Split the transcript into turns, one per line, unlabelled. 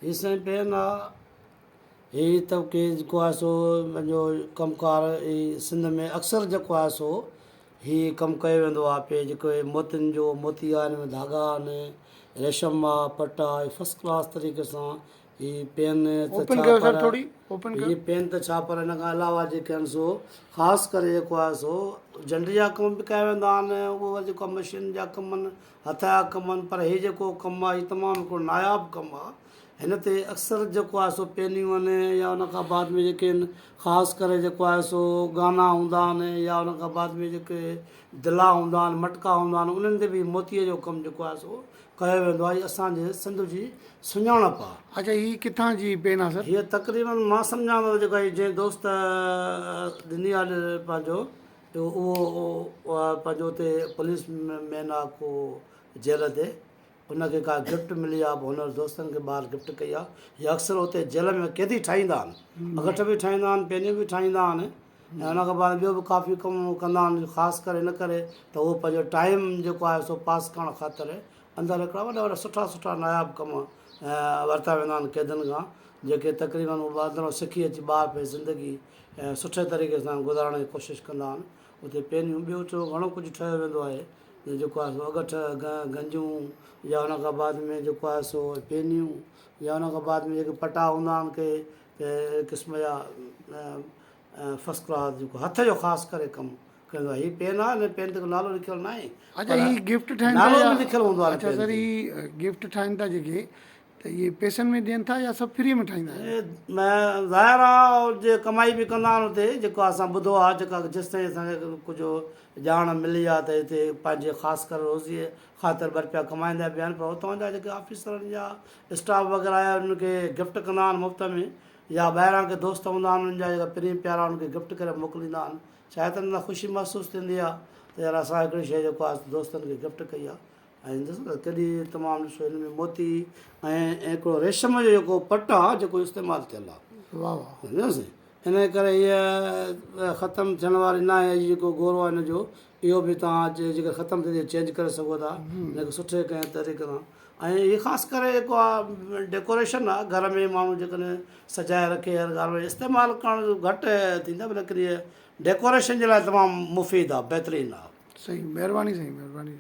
हीअ साईं पेन आहे हीअ तबिके जेको आहे सो पंहिंजो कमुकार ही सिंध में अक्सर जेको आहे सो हीअ कमु कयो वेंदो आहे पे जेको मोतियुनि जो मोती आहे हिन में धागा आहिनि रेशम आहे पट आहे फस्ट क्लास तरीक़े सां हीअ पेन त
ओपन
छा
कयो
पर
सर थोड़ी ओपन कयो।
हीअ पेन त छा पर हिन खां अलावा जेके आहिनि सो ख़ासि करे जेको आहे सो झंडि जा कम बि कया वेंदा आहिनि उहो जेको आहे मशीन जा कम आहिनि हथ जा कम आहिनि पर हीअ जेको कमु आहे हीअ तमामु हिकिड़ो नायाबु कमु आहे। हिन ते अक्सर जेको आहे सो पेनियूं आहिनि या उन खां बाद में जेके आहिनि ख़ासि करे जेको आहे सो गाना हूंदा आहिनि या उन खां बाद में जेके दिला हूंदा आहिनि मटका हूंदा आहिनि उन्हनि ते बि मोतीअ जो कमु जेको आहे सो कयो वेंदो आहे। हीअ असांजे सिंध जी सुञाणप आहे।
अच्छा हीअ किथां जी पेन आहे सर?
हीअ तक़रीबन मां सम्झां थो जेको आहे जंहिं दोस्त ॾिनी आहे पंहिंजो उहो पंहिंजो हुते पुलिस मैन आहे को जेल ते उनखे का गिफ्ट मिली आहे हुन दोस्तनि खे ॿाहिरि गिफ्ट कई आहे। हीअ अक्सर हुते जेल में कैदी ठाहींदा आहिनि अगठ बि ठाहींदा आहिनि पेनियूं बि ठाहींदा आहिनि ऐं उन खां बाद ॿियो बि काफ़ी कमु कंदा आहिनि ख़ासि करे इन करे त उहो पंहिंजो टाइम जेको आहे सो पास करण ख़ातिर अंदरि हिकिड़ा वॾा वॾा सुठा सुठा नायाबु कमु वरिता वेंदा आहिनि कैदनि खां जेके तक़रीबन उहो अंदरों सिखी अची ॿार पे ज़िंदगी सुठे तरीक़े सां गुज़ारण जी कोशिशि कंदा आहिनि। उते पेनियूं ॿियो चओ घणो कुझु ठहियो वेंदो आहे जेको आहे सो अगठ गंजूं या उन खां बाद में जेको आहे सो पेनियूं या उन खां बाद में जेके पटा हूंदा आहिनि के क़िस्म जा फस्ट क्लास जेको हथ जो ख़ासि करे कमु कंदो आहे। हीअ पेन आहे हिन पेन ते को नालो लिखियलु न आहे।
अच्छा हीअ गिफ्ट ठाहिनि
नालो
था
बि लिखियलु हूंदो आहे।
अच्छा सर हीअ गिफ्ट ठाहिनि था जेके त इहे पैसनि में ॾियनि था या सभु फ्री में ठाहींदा आहिनि?
ज़ाहिर आहे जे कमाई बि कंदा आहिनि हुते जेको असां ॿुधो आहे जेका जेसि ताईं असांखे कुझु ॼाण मिली आहे त हिते पंहिंजे ख़ासि करे रोज़ीअ ख़ातिर ॿ रुपया कमाईंदा बि आहिनि पर हुतां जा जेके ऑफिसरनि जा स्टाफ वग़ैरह आहे उनखे गिफ्ट कंदा आहिनि मुफ़्त में या ॿाहिरां के दोस्त हूंदा आहिनि उन्हनि जा जेका प्रेमी प्यारा उनखे गिफ्ट करे मोकिलींदा आहिनि शायदि त हुन ख़ुशी महसूसु थींदी आहे त यार असां हिकिड़ी शइ जेको आहे दोस्तनि खे गिफ्ट कई आहे। ऐं ॾिसो त केॾी तमामु ॾिसो हिन में मोती ऐं हिकिड़ो रेशम जो जेको पट आहे जेको इस्तेमालु थियलु आहे।
वाह वाह
सम्झोसीं इन करे हीअ ख़तमु थियण वारी न आहे जेको गोरो आहे हिन जो इहो बि तव्हां जेकर ख़तमु थी चेंज करे सघो था हिनखे सुठे कंहिं तरीक़े सां। ऐं इहे ख़ासि करे जेको आहे डेकोरेशन आहे घर में माण्हू जेकॾहिं सजाए रखे हर ॻाल्हि में इस्तेमालु करणु घटि थींदा पर हिकिड़ी डेकोरेशन जे लाइ तमामु मुफ़ीद आहे बहितरीनु आहे।
सही महिरबानी साईं महिरबानी।